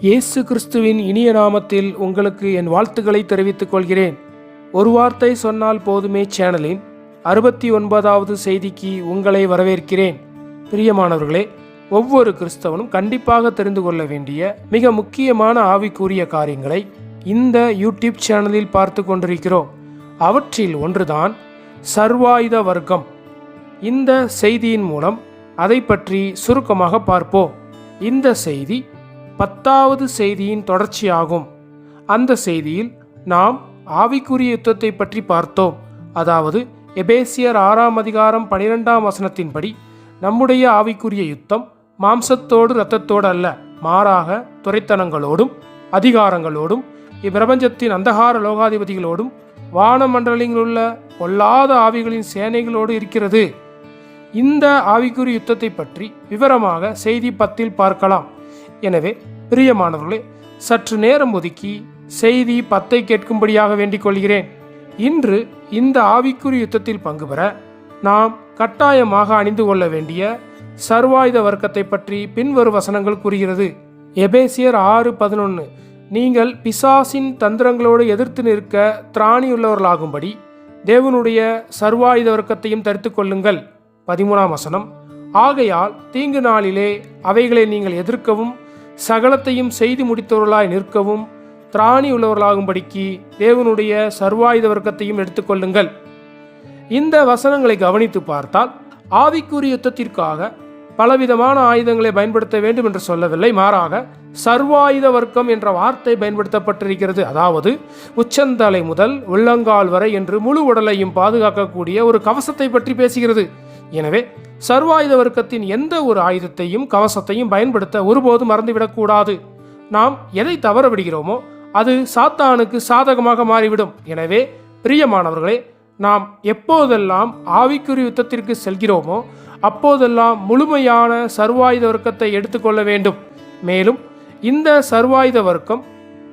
இயேசு கிறிஸ்துவின் இனிய நாமத்தில் உங்களுக்கு என் வாழ்த்துக்களை தெரிவித்துக் கொள்கிறேன். ஒரு வார்த்தை சொன்னால் போதுமே சேனலின் 69வது செய்திக்கு உங்களை வரவேற்கிறேன். பிரியமானவர்களே, ஒவ்வொரு கிறிஸ்தவனும் கண்டிப்பாக தெரிந்து கொள்ள வேண்டிய மிக முக்கியமான ஆவிக்குரிய காரியங்களை இந்த யூடியூப் சேனலில் பார்த்து கொண்டிருக்கிறோம். அவற்றில் ஒன்றுதான் சர்வாயுத வர்க்கம். இந்த செய்தியின் மூலம் அதை பற்றி சுருக்கமாக பார்ப்போம். இந்த செய்தி 10வது செய்தியின் தொடர்ச்சியாகும். அந்த செய்தியில் நாம் ஆவிக்குரிய யுத்தத்தை பற்றி பார்த்தோம். அதாவது எபேசியர் 6ஆம் அதிகாரம் 12ஆம் வசனத்தின்படி நம்முடைய ஆவிக்குரிய யுத்தம் மாம்சத்தோடு இரத்தத்தோடு அல்ல, மாறாக துரைத்தனங்களோடும் அதிகாரங்களோடும் இப்பிரபஞ்சத்தின் அந்தகார லோகாதிபதிகளோடும் வானமண்டலங்களில் உள்ள பொல்லாத ஆவிகளின் சேனைகளோடு இருக்கிறது. இந்த ஆவிக்குரிய யுத்தத்தை பற்றி விவரமாக செய்தி 10 பார்க்கலாம். எனவே பிரியமானவர்களே, சற்று நேரம் ஒதுக்கி செய்தி 10 கேட்கும்படியாக வேண்டிக் கொள்கிறேன். இன்று இந்த ஆவிக்குரிய யுத்தத்தில் பங்கு பெற நாம் கட்டாயமாக அணிந்து கொள்ள வேண்டிய சர்வாயுத வர்க்கத்தை பற்றி பின்வரும் வசனங்கள் கூறுகிறது. எபேசியர் 6:11, நீங்கள் பிசாசின் தந்திரங்களோடு எதிர்த்து நிற்க திராணியுள்ளவர்களாகும்படி தேவனுடைய சர்வாயுத வர்க்கத்தையும் தரித்து கொள்ளுங்கள். 13ஆம் வசனம், ஆகையால் தீங்கு நாளிலே அவைகளை நீங்கள் எதிர்க்கவும் சகலத்தையும் செய்து முடித்தவர்களாய் நிற்கவும் திராணி உள்ளவர்களாகும்படிக்கு தேவனுடைய சர்வாயுத வர்க்கத்தையும் எடுத்துக்கொள்ளுங்கள். இந்த வசனங்களை கவனித்து பார்த்தால் ஆவிக்குரிய யுத்தத்திற்காக பலவிதமான ஆயுதங்களை பயன்படுத்த வேண்டும் என்று சொல்லவில்லை, மாறாக சர்வாயுத வர்க்கம் என்ற வார்த்தை பயன்படுத்தப்பட்டிருக்கிறது. அதாவது உச்சந்தலை முதல் உள்ளங்கால் வரை என்று முழு உடலையும் பாதுகாக்கக்கூடிய ஒரு கவசத்தை பற்றி பேசுகிறது. எனவே சர்வாயுத வர்க்கத்தின் எந்த ஒரு ஆயுதத்தையும் கவசத்தையும் பயன்படுத்த ஒருபோதும் மறந்துவிடக்கூடாது. நாம் எதை தவற விடுகிறோமோ அது சாத்தானுக்கு சாதகமாக மாறிவிடும். எனவே பிரியமானவர்களே, நாம் எப்போதெல்லாம் ஆவிக்குரிய யுத்தத்திற்கு செல்கிறோமோ அப்போதெல்லாம் முழுமையான சர்வாயுத வர்க்கத்தை எடுத்துக்கொள்ள வேண்டும். மேலும் இந்த சர்வாயுத வர்க்கம்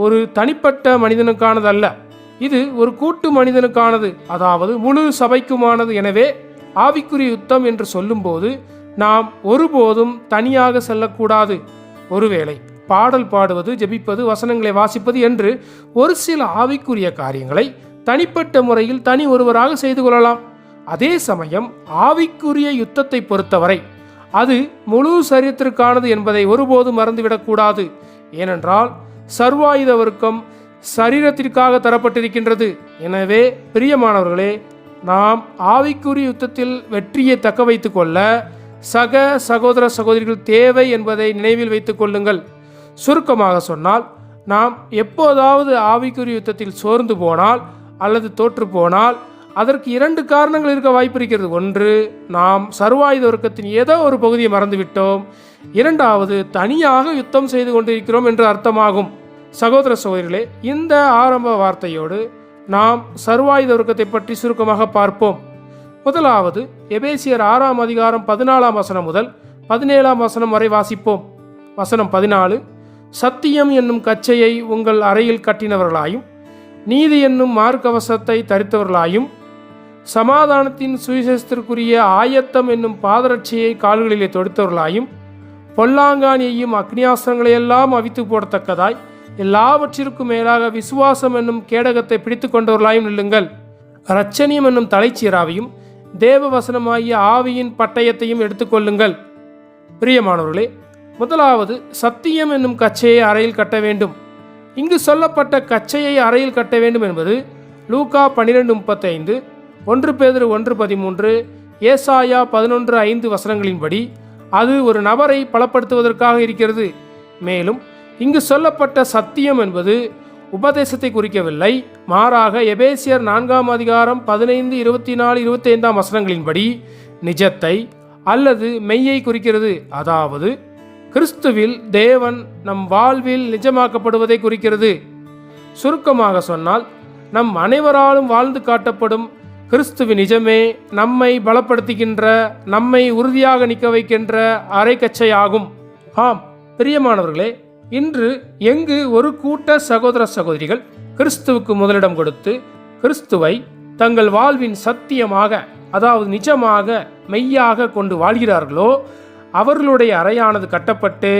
ஒரு தனிப்பட்ட மனிதனுக்கானது அல்ல, இது ஒரு கூட்டு மனிதனுக்கானது, அதாவது முழு சபைக்குமானது. எனவே ஆவிக்குரிய யுத்தம் என்று சொல்லும்போது நாம் ஒருபோதும் தனியாக செல்லக்கூடாது. ஒருவேளை பாடல் பாடுவது, ஜெபிப்பது, வசனங்களை வாசிப்பது என்று ஒரு சில ஆவிக்குரிய காரியங்களை தனிப்பட்ட முறையில் தனி ஒருவராக செய்து கொள்ளலாம். அதே சமயம் ஆவிக்குரிய யுத்தத்தை பொறுத்தவரை அது முழு சரீரத்திற்கானது என்பதை ஒருபோதும் மறந்துவிடக்கூடாது. ஏனென்றால் சர்வாயுத வர்க்கம் சரீரத்திற்காக தரப்பட்டிருக்கின்றது. எனவே பிரியமானவர்களே, நாம் ஆவிக்குரிய யுத்தத்தில் வெற்றியை தக்க வைத்துக் கொள்ள சக சகோதர சகோதரிகள் தேவை என்பதை நினைவில் வைத்துக் கொள்ளுங்கள். சுருக்கமாக சொன்னால், நாம் எப்போதாவது ஆவிக்குரிய யுத்தத்தில் சோர்ந்து போனால் அல்லது தோற்று போனால் அதற்கு 2 காரணங்கள் இருக்க வாய்ப்பு இருக்கிறது. ஒன்று, நாம் சர்வாயுத வர்க்கத்தின் ஏதோ ஒரு பகுதியை மறந்துவிட்டோம். 2வது, தனியாக யுத்தம் செய்து கொண்டிருக்கிறோம் என்று அர்த்தமாகும். சகோதர சகோதரிகளே, இந்த ஆரம்ப வார்த்தையோடு நாம் சர்வாயுத வர்க்கத்தை பற்றி சுருக்கமாக பார்ப்போம். முதலாவது எபேசியர் 6ஆம் அதிகாரம் 14ஆம் வசனம் முதல் 17ஆம் வசனம் வரை வாசிப்போம். வசனம் 14, சத்தியம் என்னும் கச்சையை உங்கள் அறையில் கட்டினவர்களாயும் நீதி என்னும் மார்க்கவசத்தை தரித்தவர்களாயும் சமாதானத்தின் சுவிசேஷத்திற்குரிய ஆயத்தம் என்னும் பாதரட்சியை கால்களிலே தொடுத்தவர்களாயும் பொல்லாங்கானியையும் அக்னியாஸ்திரங்களையெல்லாம் அவித்து போடத்தக்கதாய் எல்லாவற்றிற்கும் மேலாக விசுவாசம் என்னும் கேடகத்தை பிடித்து கொண்டவர்களாயும் நில்லுங்கள். இரட்சணியம் என்னும் தலைச்சீராவையும் தேவ வசனமாகிய ஆவியின் பட்டயத்தையும் எடுத்துக்கொள்ளுங்கள். பிரியமானவர்களே, முதலாவது சத்தியம் என்னும் கச்சையை அறையில் கட்ட வேண்டும். இங்கு சொல்லப்பட்ட கச்சையை அறையில் கட்ட வேண்டும் என்பது லூக்கா 12:35, 1 பேதுரு 1:13, ஏசாயா 11:5 வசனங்களின்படி அது ஒரு நபரை பலப்படுத்துவதற்காக இருக்கிறது. மேலும் இங்கு சொல்லப்பட்ட சத்தியம் என்பது உபதேசத்தை குறிக்கவில்லை, மாறாக எபேசியர் 4ஆம் அதிகாரம் 15, 24, 25ஆம் வசனங்களின்படி நிஜத்தை அல்லது மெய்யை குறிக்கிறது. அதாவது கிறிஸ்துவில் தேவன் நம் வாழ்வில் நிஜமாக்கப்படுவதை குறிக்கிறது. சுருக்கமாக சொன்னால், நம் அனைவராலும் வாழ்ந்து காட்டப்படும் கிறிஸ்துவின் நிஜமே நம்மை பலப்படுத்துகின்ற, நம்மை உறுதியாக நிற்க வைக்கின்ற அரைக்கச்சையாகும். ஆம் பிரியமானவர்களே, இன்று எங்கு ஒரு கூட்ட சகோதர சகோதரிகள் கிறிஸ்துவுக்கு முதலிடம் கொடுத்து கிறிஸ்துவை தங்கள் வாழ்வின் சத்தியமாக, அதாவது நிஜமாக மெய்யாக கொண்டு வாழ்கிறார்களோ அவர்களுடைய அறையானது கட்டப்பட்டு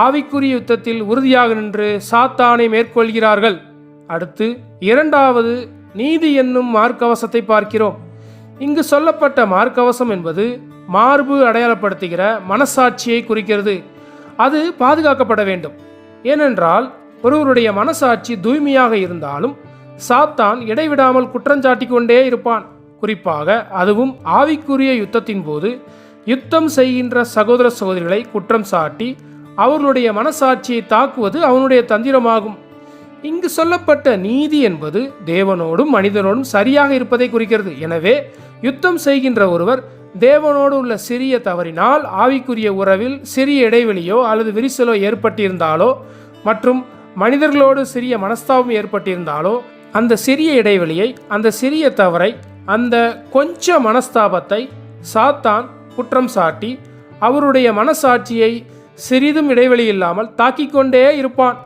ஆவிக்குரிய யுத்தத்தில் உறுதியாக நின்று சாத்தானை மேற்கொள்கிறார்கள். அடுத்து இரண்டாவது நீதி என்னும் மார்க்கவசத்தை பார்க்கிறோம். இங்கு சொல்லப்பட்ட மார்க்கவசம் என்பது மார்பு அடையாளப்படுத்துகிற மனசாட்சியை குறிக்கிறது. அது பாதுகாக்கப்பட வேண்டும். ஏனென்றால் ஒருவருடைய மனசாட்சி தூய்மையாக இருந்தாலும் சாத்தான் இடைவிடாமல் குற்றஞ்சாட்டிக் கொண்டே இருப்பான். குறிப்பாக அதுவும் ஆவிக்குரிய யுத்தத்தின் போது யுத்தம் செய்கின்ற சகோதர சகோதரிகளை குற்றம் சாட்டி அவர்களுடைய மனசாட்சியை தாக்குவது அவனுடைய தந்திரமாகும். இங்கு சொல்லப்பட்ட நீதி என்பது தேவனோடும் மனிதனோடும் சரியாக இருப்பதை குறிக்கிறது. எனவே யுத்தம் செய்கின்ற ஒருவர் தேவனோடு உள்ள சிறிய தவறினால் ஆவிக்குரிய உறவில் சிறிய இடைவெளியோ அல்லது விரிசலோ ஏற்பட்டிருந்தாலோ மற்றும் மனிதர்களோடு சிறிய மனஸ்தாபம் ஏற்பட்டிருந்தாலோ அந்த சிறிய இடைவெளியை, அந்த சிறிய தவறை, அந்த கொஞ்ச மனஸ்தாபத்தை சாத்தான் குற்றம் சாட்டி அவருடைய மனசாட்சியை சிறிதும் இடைவெளி இல்லாமல் தாக்கிக் கொண்டே இருப்பான்.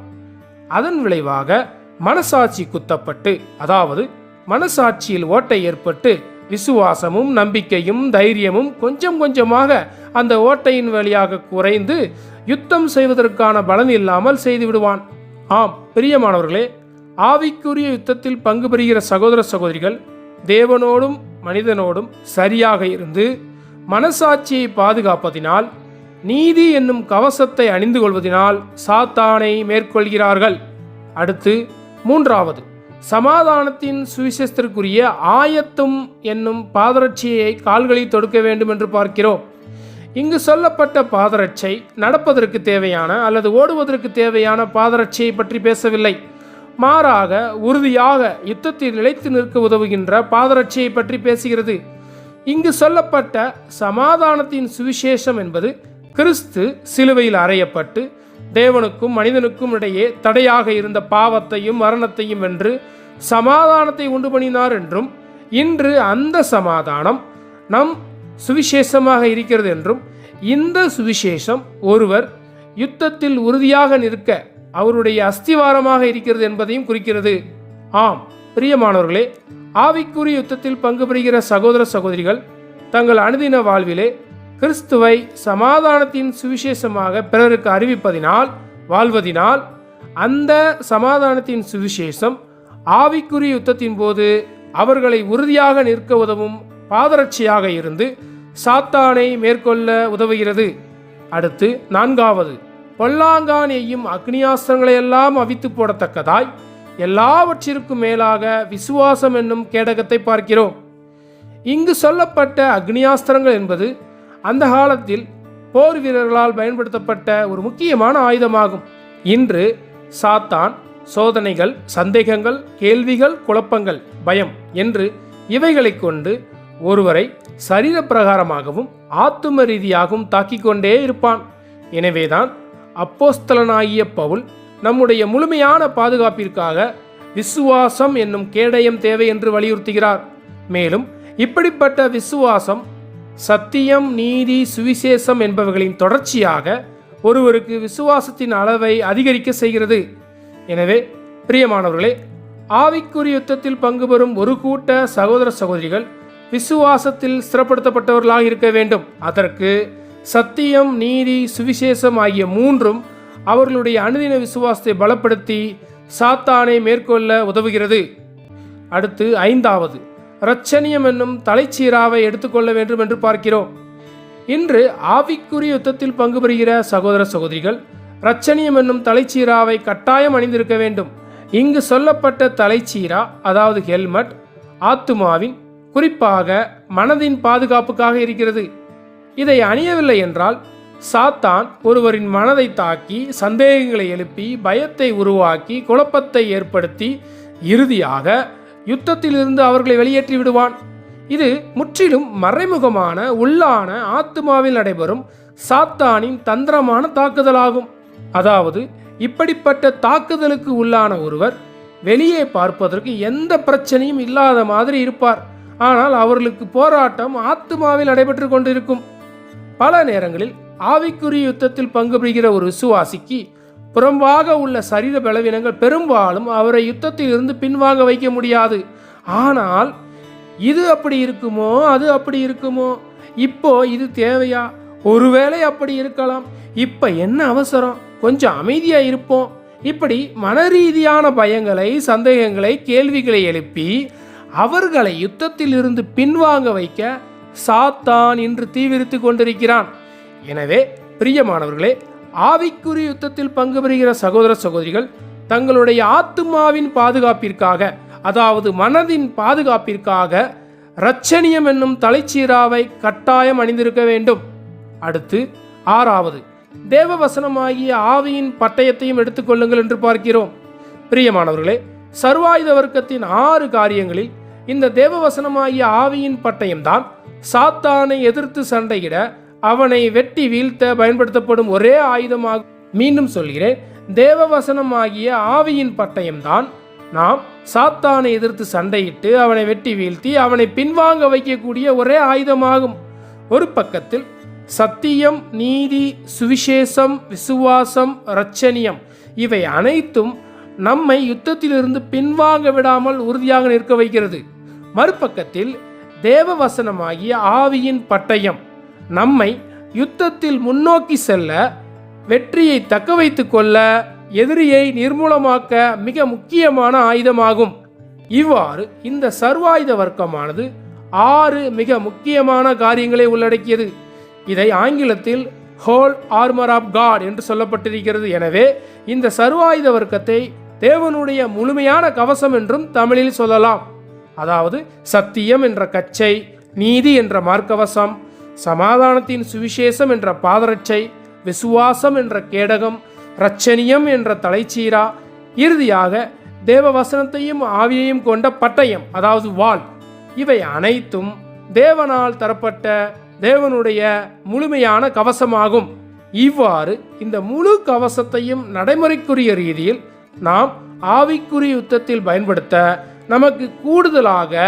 அதன் விளைவாக மனசாட்சி குத்தப்பட்டு, அதாவது மனசாட்சியில் ஓட்டை ஏற்பட்டு விசுவாசமும் நம்பிக்கையும் தைரியமும் கொஞ்சம் கொஞ்சமாக அந்த ஓட்டையின் வழியாக குறைந்து யுத்தம் செய்வதற்கான பலன் இல்லாமல் செய்து விடுவான். ஆம் பிரியமானவர்களே, ஆவிக்குரிய யுத்தத்தில் பங்கு பெறுகிற சகோதர சகோதரிகள் தேவனோடும் மனிதனோடும் சரியாக இருந்து மனசாட்சியை பாதுகாப்பதினால், நீதி என்னும் கவசத்தை அணிந்து கொள்வதினால் சாத்தானை மேற்கொள்கிறார்கள். அடுத்து மூன்றாவது, சமாதானத்தின் சுவிசேஷத்திற்குரிய ஆயத்தம் என்னும் பாதரட்சியை கால்களில் தொடுக்க வேண்டும் என்று பார்க்கிறோம். இங்கு சொல்லப்பட்ட பாதரட்சை நடப்பதற்கு தேவையான அல்லது ஓடுவதற்கு தேவையான பாதரட்சியை பற்றி பேசவில்லை. மாறாக உறுதியாக யுத்தத்தில் நிலைத்து நிற்க உதவுகின்ற பாதரட்சியை பற்றி பேசுகிறது. இங்கு சொல்லப்பட்ட சமாதானத்தின் சுவிசேஷம் என்பது கிறிஸ்து சிலுவையில் அறையப்பட்டு தேவனுக்கும் மனிதனுக்கும் இடையே தடையாக இருந்த பாவத்தையும் மரணத்தையும் வென்று சமாதானத்தை உண்டு பண்ணினார் என்றும், இன்று அந்த சமாதானம் நம் சுவிசேஷமாக இருக்கிறது என்றும், இந்த சுவிசேஷம் ஒருவர் யுத்தத்தில் உறுதியாக நிற்க அவருடைய அஸ்திவாரமாக இருக்கிறது என்பதையும் குறிக்கிறது. ஆம் பிரியமானவர்களே, ஆவிக்குரிய யுத்தத்தில் பங்கு பெறுகிற சகோதர சகோதரிகள் தங்கள் அனுதின வாழ்விலே கிறிஸ்துவை சமாதானத்தின் சுவிசேஷமாக பிறருக்கு அறிவிப்பதினால், வாழ்வதினால் அந்த சமாதானத்தின் சுவிசேஷம் ஆவிக்குரிய யுத்தத்தின் போது அவர்களை உறுதியாக நிற்க உதவும் பாதரட்சியாக இருந்து சாத்தானை மேற்கொள்ள உதவுகிறது. அடுத்து நான்காவது, பொல்லாங்கான் எய்யும் அக்னியாஸ்திரங்களை எல்லாம் அவித்து போடத்தக்கதாய் எல்லாவற்றிற்கும் மேலாக விசுவாசம் என்னும் கேடகத்தை பார்க்கிறோம். இங்கு சொல்லப்பட்ட அக்னியாஸ்திரங்கள் என்பது அந்த காலத்தில் போர் வீரர்களால் பயன்படுத்தப்பட்ட ஒரு முக்கியமான ஆயுதமாகும். இன்று சாத்தான் சோதனைகள், சந்தேகங்கள், கேள்விகள், குழப்பங்கள், பயம் என்று இவைகளை கொண்டு ஒருவரை சரீர பிரகாரமாகவும் ஆத்தும ரீதியாகவும் தாக்கிக் கொண்டே இருப்பான். எனவேதான் அப்போஸ்தலனாகிய பவுல் நம்முடைய முழுமையான பாதுகாப்பிற்காக விசுவாசம் என்னும் கேடயம் தேவை என்று வலியுறுத்துகிறார். மேலும் இப்படிப்பட்ட விசுவாசம் சத்தியம், நீதி, சுவிசேஷம் என்பவர்களின் தொடர்ச்சியாக ஒருவருக்கு விசுவாசத்தின் அளவை அதிகரிக்க செய்கிறது. எனவே பிரியமானவர்களே, ஆவிக்குரிய யுத்தத்தில் பங்கு பெறும் ஒரு கூட்ட சகோதர சகோதரிகள் விசுவாசத்தில் ஸ்திரப்படுத்தப்பட்டவர்களாக இருக்க வேண்டும். அதற்கு சத்தியம், நீதி, சுவிசேஷம் ஆகிய மூன்றும் அவர்களுடைய அனுதின விசுவாசத்தை பலப்படுத்தி சாத்தானை மேற்கொள்ள உதவுகிறது. அடுத்து ஐந்தாவது, இரட்சணியம் என்னும் தலைச்சீராவை எடுத்துக்கொள்ள வேண்டும் என்று பார்க்கிறோம். இன்று ஆவிக்குரிய யுத்தத்தில் பங்கு பெறுகிற சகோதர சகோதரிகள் இரட்சணியம் என்னும் தலைச்சீராவை கட்டாயம் அணிந்திருக்க வேண்டும். இங்கு சொல்லப்பட்ட தலைச்சீரா, அதாவது ஹெல்மெட், ஆத்துமாவின், குறிப்பாக மனதின் பாதுகாப்புக்காக இருக்கிறது. இதை அணியவில்லை என்றால் சாத்தான் ஒருவரின் மனதை தாக்கி சந்தேகங்களை எழுப்பி பயத்தை உருவாக்கி குழப்பத்தை ஏற்படுத்தி இறுதியாக யுத்தத்திலிருந்து அவர்களை வெளியேற்றி விடுவான். இது முற்றிலும் மறைமுகமான உள்ளான ஆத்துமாவில் நடைபெறும் சாத்தானின் தந்திரமான தாக்குதலாகும். அதாவது இப்படிப்பட்ட தாக்குதலுக்கு உள்ளான ஒருவர் வெளியே பார்ப்பதற்கு எந்த பிரச்சனையும் இல்லாத மாதிரி இருப்பார். ஆனால் அவர்களுக்கு போராட்டம் ஆத்துமாவில் நடைபெற்று கொண்டிருக்கும். பல நேரங்களில் ஆவிக்குரிய யுத்தத்தில் பங்கு பெறுகிற ஒரு விசுவாசிக்கு புறம்பாக உள்ள சரீர பலவீனங்கள் பெரும்பாலும் அவரை யுத்தத்தில் இருந்து பின்வாங்க வைக்க முடியாது. ஆனால் இது அப்படி இருக்குமோ, அது அப்படி இருக்குமோ, இப்போ இது தேவையா, ஒருவேளை அப்படி இருக்கலாம், இப்ப என்ன அவசரம், கொஞ்சம் அமைதியாக இருப்போம். இப்படி மனரீதியான பயங்களை, சந்தேகங்களை, கேள்விகளை எழுப்பி அவர்களை யுத்தத்தில் இருந்து பின்வாங்க வைக்க சாத்தான் இன்று தீவிரித்து கொண்டிருக்கிறான். எனவே பிரியமானவர்களே, ஆவிக்குரிய யுத்தத்தில் பங்கு பெறுகிற சகோதர சகோதரிகள் தங்களுடைய ஆத்துமாவின் பாதுகாப்பிற்காக, அதாவது மனதின் பாதுகாப்பிற்காக இரட்சணியம் என்னும் தலைச்சீராவை கட்டாயம் அணிந்திருக்க வேண்டும். அடுத்து 6வது, தேவவசனமாகிய ஆவியின் பட்டயத்தையும் எடுத்துக்கொள்ளுங்கள் என்று பார்க்கிறோம். பிரியமானவர்களே, சர்வாயுத வர்க்கத்தின் 6 காரியங்களில் இந்த தேவவசனமாகிய ஆவியின் பட்டயம்தான் சாத்தானை எதிர்த்து சண்டையிட, அவனை வெட்டி வீழ்த்த பயன்படுத்தப்படும் ஒரே ஆயுதமாக. மீண்டும் சொல்கிறேன், தேவவசனமாகிய ஆவியின் பட்டயம்தான் நாம் சாத்தானை எதிர்த்து சண்டையிட்டு அவனை வெட்டி வீழ்த்தி அவனை பின்வாங்க வைக்கக்கூடிய ஒரே ஆயுதமாகும். ஒரு பக்கத்தில் சத்தியம், நீதி, சுவிசேஷம், விசுவாசம், இரட்சணியம் இவை அனைத்தும் நம்மை யுத்தத்திலிருந்து பின்வாங்க விடாமல் உறுதியாக நிற்க வைக்கிறது. மறுபக்கத்தில் தேவவசனமாகிய ஆவியின் பட்டயம் நம்மை யுத்தத்தில் முன்னோக்கி செல்ல, வெற்றியை தக்க வைத்து கொள்ள, எதிரியை நிர்மூலமாக்க மிக முக்கியமான ஆயுதமாகும். இவ்வாறு இந்த சர்வாயுத வர்க்கமானது 6 மிக முக்கியமான காரியங்களை உள்ளடக்கியது. இதை ஆங்கிலத்தில் ஹோல் ஆர்மர் ஆஃப் காட் என்று சொல்லப்பட்டிருக்கிறது. எனவே இந்த சர்வாயுத வர்க்கத்தை தேவனுடைய முழுமையான கவசம் என்றும் தமிழில் சொல்லலாம். அதாவது சத்தியம் என்ற கச்சை, நீதி என்ற மார்க்கவசம், சமாதானத்தின் சுவிசேஷம் என்ற பாதரட்சை, விசுவாசம் என்ற கேடகம், இரட்சணியம் என்ற தலைச்சீரா, இறுதியாக தேவ வசனத்தையும் ஆவியையும் கொண்ட பட்டயம், அதாவது வாள். இவை அனைத்தும் தேவனால் தரப்பட்ட தேவனுடைய முழுமையான கவசமாகும். இவ்வாறு இந்த முழு கவசத்தையும் நடைமுறைக்குரிய ரீதியில் நாம் ஆவிக்குரிய யுத்தத்தில் பயன்படுத்த நமக்கு கூடுதலாக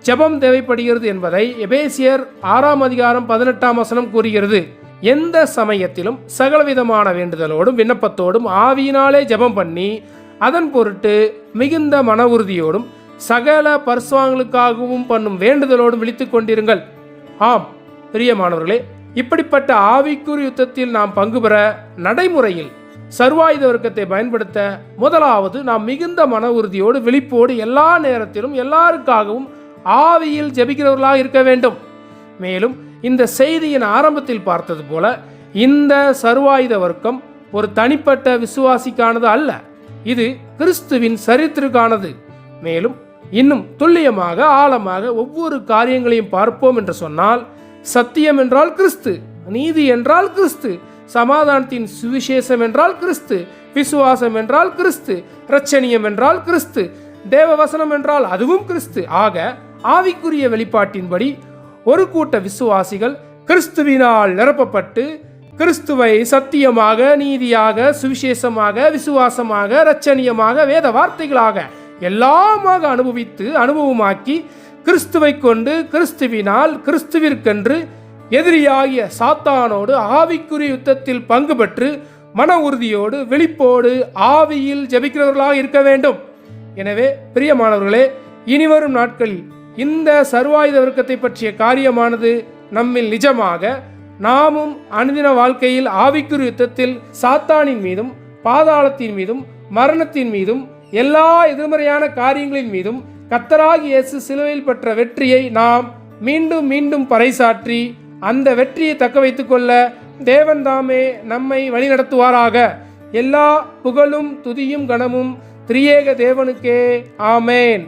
ஜெபம் தேவைப்படுகிறது என்பதை எபேசியர் 6ஆம் அதிகாரம் 18ஆம் வசனம் கூறுகிறது. எந்த சமயத்திலும் சகலவிதமான வேண்டுதலோடும் விண்ணப்பத்தோடும் ஆவியினாலே ஜெபம் பண்ணி அதன் பொருட்டு மிகுந்த மன உறுதியோடும் சகல பரிசுத்தவான்களுக்காகவும் பண்ணும் வேண்டுதலோடும் விழித்துக் கொண்டிருங்கள். ஆம் பிரியமானவர்களே, இப்படிப்பட்ட ஆவிக்குரிய யுத்தத்தில் நாம் பங்கு பெற நடைமுறையில் சர்வாயுத வர்க்கத்தை பயன்படுத்த முதலாவது நாம் மிகுந்த மன உறுதியோடு விழிப்போடு எல்லா நேரத்திலும் எல்லாருக்காகவும் ஆவியில் ஜெபிக்கிறவர்களாக இருக்க வேண்டும். மேலும் இந்த செய்தியின் ஆரம்பத்தில் பார்த்தது போல இந்த சர்வாயுத வர்க்கம் ஒரு தனிப்பட்ட விசுவாசிக்கானது அல்ல, இது கிறிஸ்துவின் சரித்திற்கானது. மேலும் இன்னும் துல்லியமாக ஆழமாக ஒவ்வொரு காரியங்களையும் பார்ப்போம் என்று சொன்னால், சத்தியம் என்றால் கிறிஸ்து, நீதி என்றால் கிறிஸ்து, சமாதானத்தின் சுவிசேஷம் என்றால் கிறிஸ்து, விசுவாசம் என்றால் கிறிஸ்து, இரட்சணியம் என்றால் கிறிஸ்து, தேவவசனம் என்றால் அதுவும் கிறிஸ்து. ஆக ஆவிக்குரிய வெளிப்பாட்டின்படி ஒரு கூட்ட விசுவாசிகள் கிறிஸ்துவினால் நிரப்பப்பட்டு கிறிஸ்துவை சத்தியமாக, நீதியாக, சுவிசேஷமாக, விசுவாசமாக, இரட்சணியமாக, வேத வார்த்தைகளாக எல்லாமாக அனுபவமாக்கி கிறிஸ்துவை கொண்டு கிறிஸ்துவினால் கிறிஸ்துவிற்கென்று எதிரியாகிய சாத்தானோடு ஆவிக்குரிய யுத்தத்தில் பங்கு பெற்று மன உறுதியோடு விழிப்போடு ஆவியில் ஜெபிக்கிறவர்களாக இருக்க வேண்டும். எனவே பிரியமானவர்களே, இனிவரும் நாட்களில் இந்த சர்வாயுத வர்க்கத்தை பற்றிய காரியமானது நம்மில் நிஜமாக நாமும் அனுதின வாழ்க்கையில் ஆவிக்குரிய யுத்தத்தில் சாத்தானின் மீதும் பாதாளத்தின் மீதும் மரணத்தின் மீதும் எல்லா எதிர்மறையான காரியங்களின் மீதும் கர்த்தராகிய இயேசு சிலுவையில் பெற்ற வெற்றியை நாம் மீண்டும் மீண்டும் பறைசாற்றி அந்த வெற்றியை தக்க வைத்துக் கொள்ள தேவன் தாமே நம்மை வழிநடத்துவாராக. எல்லா புகழும் துதியும் கனமும் திரியேக தேவனுக்கே. ஆமேன்.